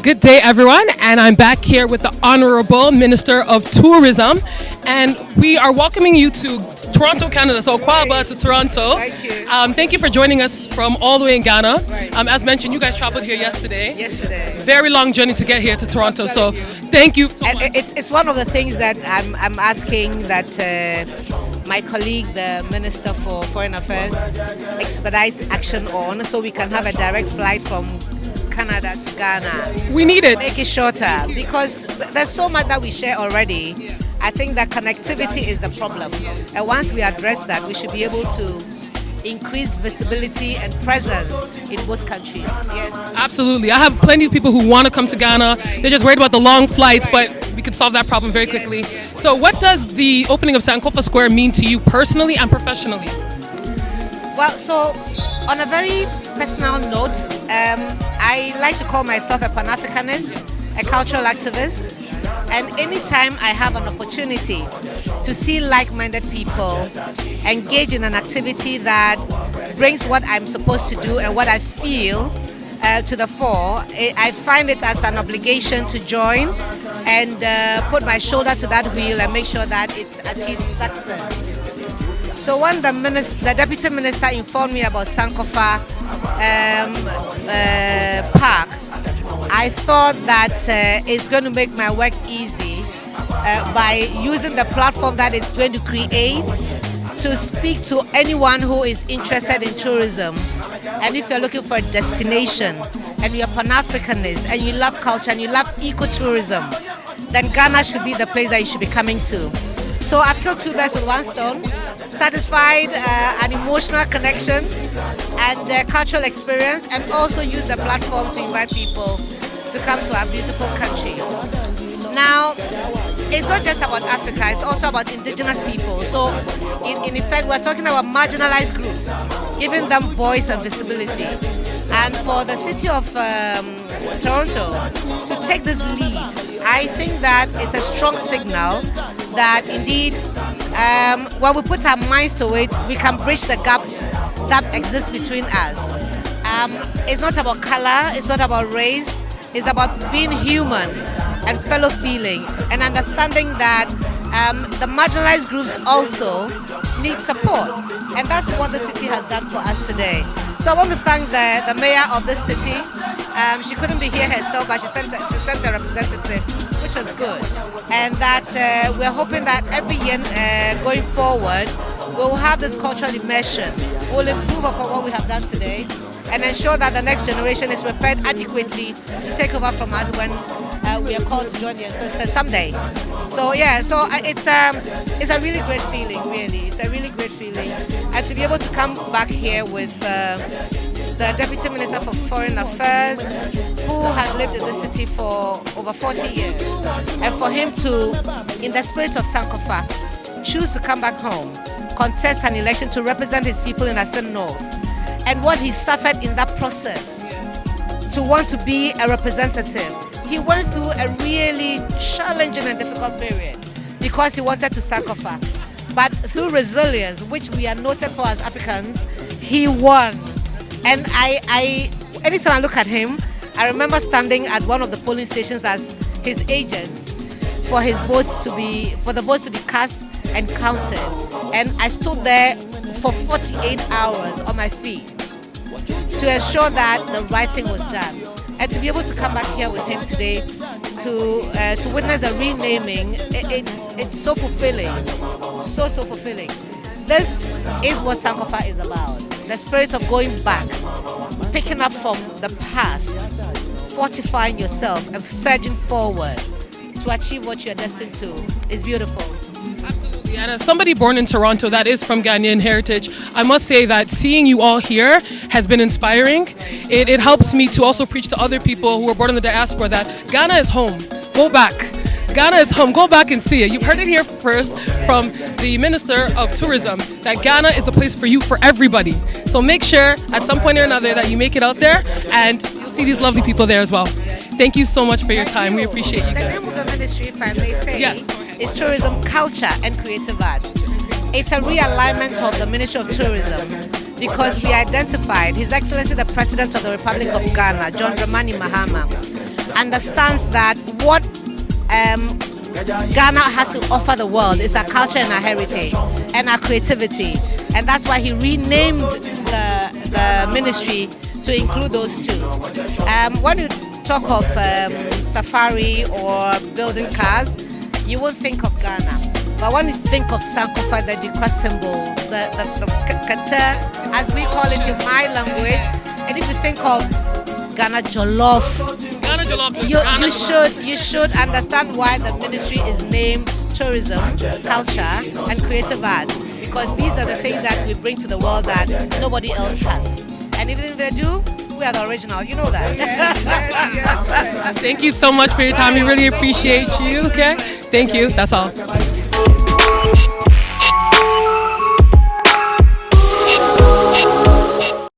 Good day, everyone, and I'm back here with the Honorable Minister of Tourism, and we are welcoming you to Toronto, Canada. So, Kwaba to Toronto. Thank you. Thank you for joining us from all the way in Ghana. Right. As mentioned, you guys traveled here yesterday. Yesterday. Very long journey to get here to Toronto. So, thank you so And much. it's one of the things that I'm asking that my colleague, the Minister for Foreign Affairs, expedites action on, so we can have a direct flight from Canada to Ghana. We need it. Make it shorter because there's so much that we share already. I think that connectivity is the problem. And once we address that, we should be able to increase visibility and presence in both countries. Yes. Absolutely. I have plenty of people who want to come to Ghana. They're just worried about the long flights, but we could solve that problem very quickly. So what does the opening of Sankofa Square mean to you personally and professionally? Well, so on a very personal note, I like to call myself a Pan-Africanist, a cultural activist, and anytime I have an opportunity to see like-minded people engage in an activity that brings what I'm supposed to do and what I feel to the fore, I find it as an obligation to join and put my shoulder to that wheel and make sure that it achieves success. So when the Deputy Minister informed me about Sankofa Park, I thought that it's going to make my work easy by using the platform that it's going to create to speak to anyone who is interested in tourism. And if you're looking for a destination and you're Pan-Africanist and you love culture and you love ecotourism, then Ghana should be the place that you should be coming to. So I've killed two birds with one stone, satisfied an emotional connection and cultural experience, and also use the platform to invite people to come to our beautiful country. Now, it's not just about Africa, it's also about indigenous people. So in effect, we're talking about marginalized groups, giving them voice and visibility. And for the city of Toronto to take this lead, I think that it's a strong signal that indeed when we put our minds to it, we can bridge the gaps that exist between us. It's not about color, it's not about race, it's about being human and fellow feeling and understanding that the marginalized groups also need support. And that's what the city has done for us today. So I want to thank the mayor of this city. She couldn't be here herself, but she sent a representative, which was good. And that we're hoping that every year going forward, we'll have this cultural immersion. We'll improve upon what we have done today and ensure that the next generation is prepared adequately to take over from us when we are called to join the ancestors someday. So yeah, so it's a really great feeling, really. It's a really great feeling. And to be able to come back here with the Deputy Minister for Foreign Affairs, who has lived in the city for over 40 years, and for him to, in the spirit of Sankofa, choose to come back home, contest an election to represent his people in Asen North, and what he suffered in that process to want to be a representative. He went through a really challenging and difficult period because he wanted to Sankofa. But through resilience, which we are noted for as Africans, he won. And anytime I look at him, I remember standing at one of the polling stations as his agent for the votes to be cast and counted. And I stood there for 48 hours on my feet to ensure that the right thing was done. And to be able to come back here with him today to witness the renaming, it's so fulfilling, so fulfilling. This is what Sankofa is about. The spirit of going back, picking up from the past, fortifying yourself and surging forward to achieve what you're destined to is beautiful. Absolutely. And as somebody born in Toronto that is from Ghanaian heritage, I must say that seeing you all here has been inspiring. It helps me to also preach to other people who are born in the diaspora that Ghana is home. Go back. Ghana is home. Go back and see it. You've heard it here first from the Minister of Tourism that Ghana is the place for you, for everybody. So make sure at some point or another that you make it out there and you'll see these lovely people there as well. Thank you so much for your time. We appreciate you guys. The name of the ministry, if I may say, Yes, go ahead. is Tourism, Culture and Creative Arts. It's a realignment of the Ministry of Tourism because we identified His Excellency the President of the Republic of Ghana, John Dramani Mahama, understands that what Ghana has to offer the world is our culture and our heritage and our creativity. And that's why he renamed the ministry to include those two. When you talk of safari or building cars, you won't think of Ghana. But when you think of Sankofa, the Dzifa symbols, the kata, as we call it in my language, and if you think of Ghana Jollof, you should understand why the ministry is named Tourism, Culture, and Creative Arts, because these are the things that we bring to the world that nobody else has. And even if they do, we are the original. You know that. Thank you so much for your time. We really appreciate you. Okay. Thank you. That's all.